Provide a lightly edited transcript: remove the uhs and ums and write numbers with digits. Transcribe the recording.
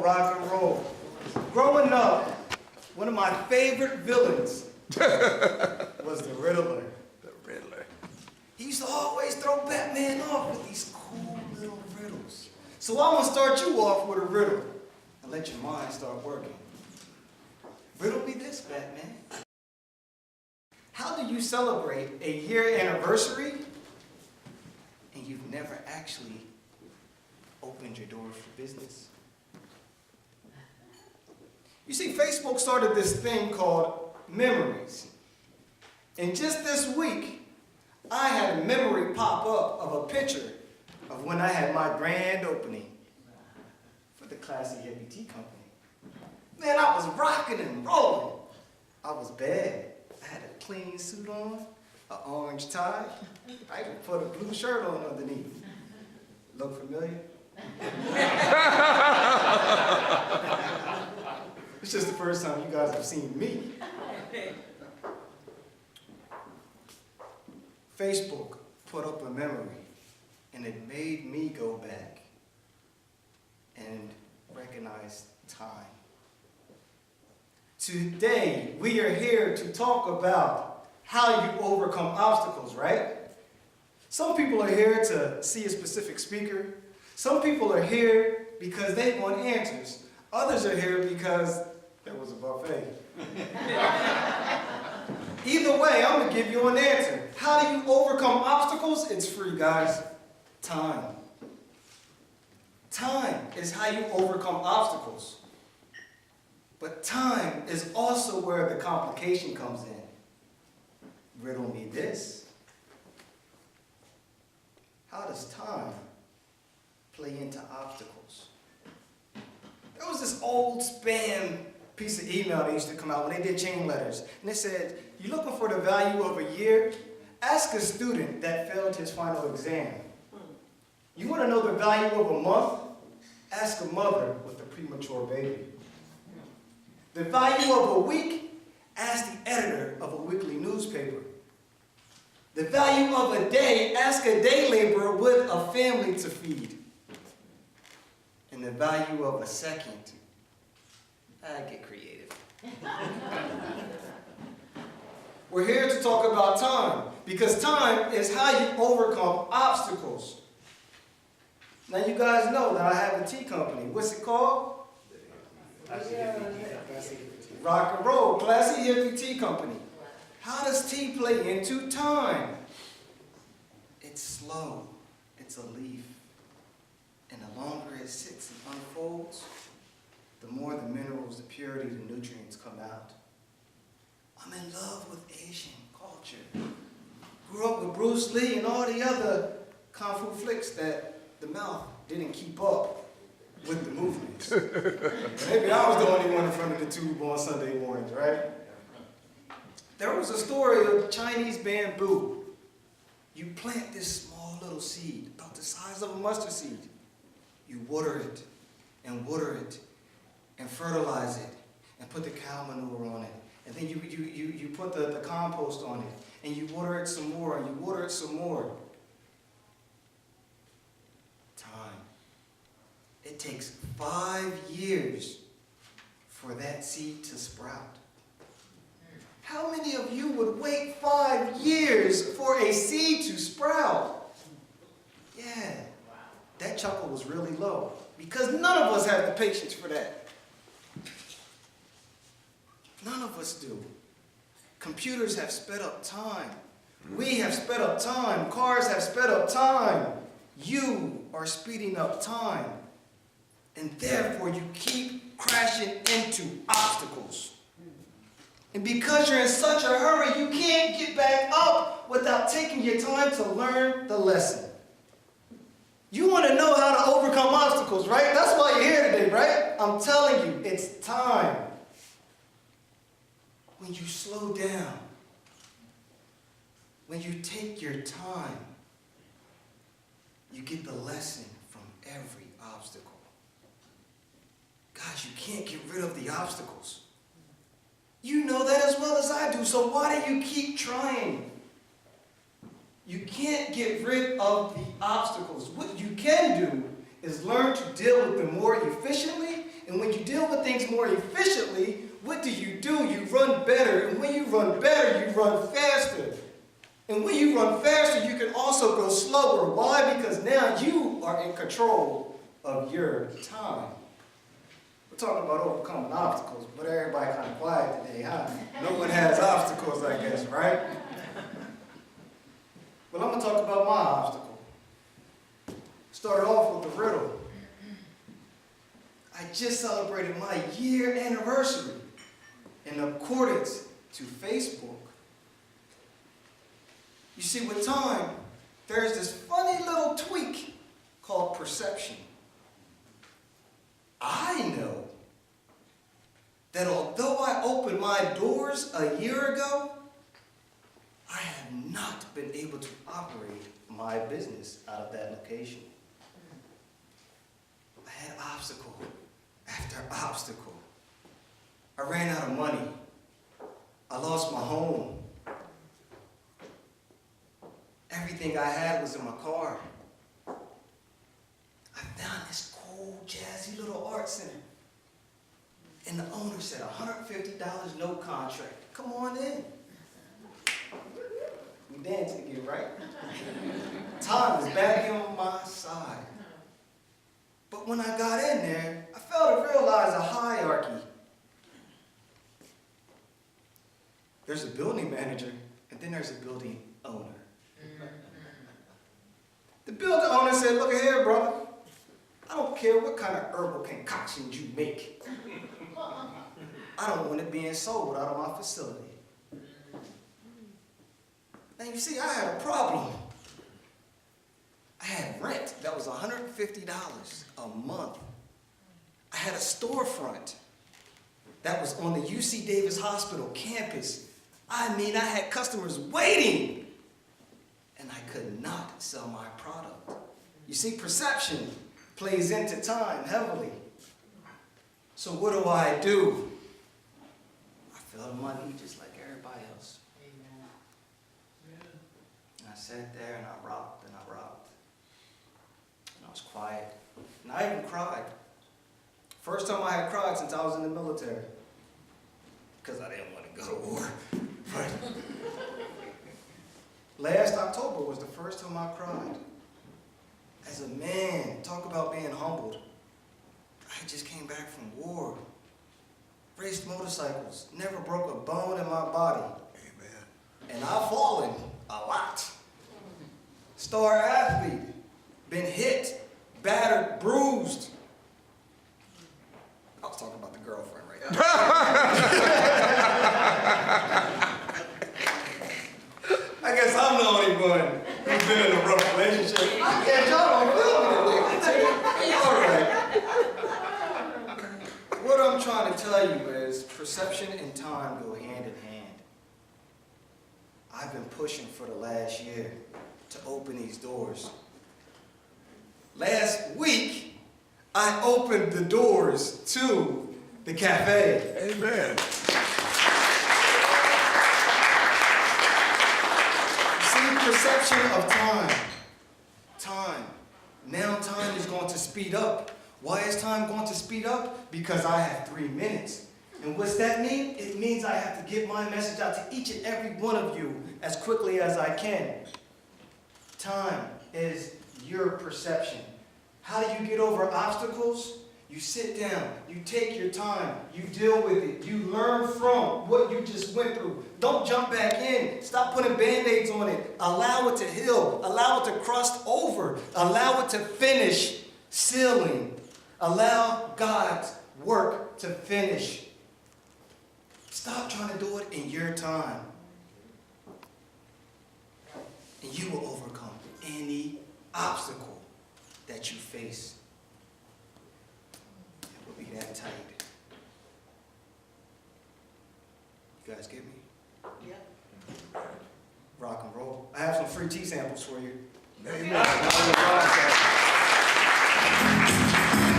rock and roll. Growing up, one of my favorite villains was the Riddler. The Riddler. He used to always throw Batman off with these cool little riddles. So I'm gonna start you off with a riddle and let your mind start working. Riddle me this, Batman. How do you celebrate a year anniversary and you've never actually opened your doors for business? You see, Facebook started this thing called memories. And just this week, I had a memory pop up of a picture of when I had my grand opening for the Classy Hippie Tea Company. Man, I was rocking and rolling. I was bad. I had a clean suit on, an orange tie. I even put a blue shirt on underneath. Look familiar? It's just the first time you guys have seen me. Facebook put up a memory, and it made me go back and recognize time. Today, we are here to talk about how you overcome obstacles, right? Some people are here to see a specific speaker. Some people are here because they want answers. Others are here because there was a buffet. Either way, I'm going to give you an answer. How do you overcome obstacles? It's free, guys. Time. Time is how you overcome obstacles. But time is also where the complication comes in. Riddle me this. How does time play into obstacles? There was this old spam piece of email that used to come out when they did chain letters. And it said, you're looking for the value of a year? Ask a student that failed his final exam. You want to know the value of a month? Ask a mother with a premature baby. The value of a week? Ask the editor of a weekly newspaper. The value of a day? Ask a day laborer with a family to feed. And the value of a second? I get creative. We're here to talk about time, because time is how you overcome obstacles. Now you guys know that I have a tea company. What's it called? Rock and roll, Classy Hippie Tea Company. How does tea play into time? It's slow. It's a leaf. And the longer it sits and unfolds, the more the minerals, the purity, the nutrients come out. I'm in love with Asian culture. Grew up with Bruce Lee and all the other kung fu flicks that the mouth didn't keep up with the movements. Maybe I was the only one in front of the tube on Sunday mornings, right? There was a story of Chinese bamboo. You plant this small little seed, about the size of a mustard seed. You water it and fertilize it and put the cow manure on it. And then you put the compost on it and you water it some more and you water it some more. Time. It takes 5 years for that seed to sprout. How many of you would wait 5 years for a seed to sprout? Yeah, that chuckle was really low because none of us have the patience for that. None of us do. Computers have sped up time. We have sped up time. Cars have sped up time. You are speeding up time. And therefore, you keep crashing into obstacles. And because you're in such a hurry, you can't get back up without taking your time to learn the lesson. You want to know how to overcome obstacles, right? That's why you're here today, right? I'm telling you, it's time. When you slow down, when you take your time, you get the lesson from every obstacle. Guys, you can't get rid of the obstacles. You know that as well as I do, so why do you keep trying? You can't get rid of the obstacles. What you can do is learn to deal with them more efficiently, and when things more efficiently, what do? You run better. And when you run better, you run faster. And when you run faster, you can also go slower. Why? Because now you are in control of your time. We're talking about overcoming obstacles, but everybody kind of quiet today, huh? No one has obstacles, I guess, right? Well, I'm going to talk about my obstacle. Started off with the riddle. I just celebrated my year anniversary in accordance to Facebook. You see, with time, there's this funny little tweak called perception. I know that although I opened my doors a year ago, I have not been able to operate my business out of that location. I had obstacle after obstacle. I ran out of money. I lost my home. Everything I had was in my car. I found this cool, jazzy little art center. And the owner said, $150, no contract. Come on in. We dancing again, right? Time is back on my side. But when I got in there, I failed to realize a hierarchy. There's a building manager, and then there's a building owner. The building owner said, look here, brother. I don't care what kind of herbal concoctions you make. I don't want it being sold out of my facility. Now you see, I had a problem. I had rent that was $150 a month. I had a storefront that was on the UC Davis Hospital campus. I mean, I had customers waiting. And I could not sell my product. You see, perception plays into time heavily. So what do? I fell to my knees just like everybody else. Amen. And I sat there and I rocked and I rocked. And I was quiet. And I even cried. First time I had cried since I was in the military. Because I didn't want to go to war. But last October was the first time I cried. As a man, talk about being humbled. I just came back from war. Raced motorcycles, never broke a bone in my body. Amen. And I've fallen a lot. Star athlete, been hit, battered, bruised. I was talking about the girlfriend right now. I guess I'm the only one who's been in a rough relationship. Yeah, y'all don't feel me. All right. What I'm trying to tell you is perception and time go hand in hand. I've been pushing for the last year to open these doors. Last week, I opened the doors to the cafe. Amen. Perception of time. Time. Now time is going to speed up. Why is time going to speed up? Because I have 3 minutes. And what's that mean? It means I have to get my message out to each and every one of you as quickly as I can. Time is your perception. How do you get over obstacles? You sit down, you take your time, you deal with it, you learn from what you just went through. Don't jump back in. Stop putting band-aids on it. Allow it to heal. Allow it to crust over. Allow it to finish sealing. Allow God's work to finish. Stop trying to do it in your time. And you will overcome any obstacle that you face. Be that tight. You guys get me? Yeah. Rock and roll. I have some free tea samples for you. Amen.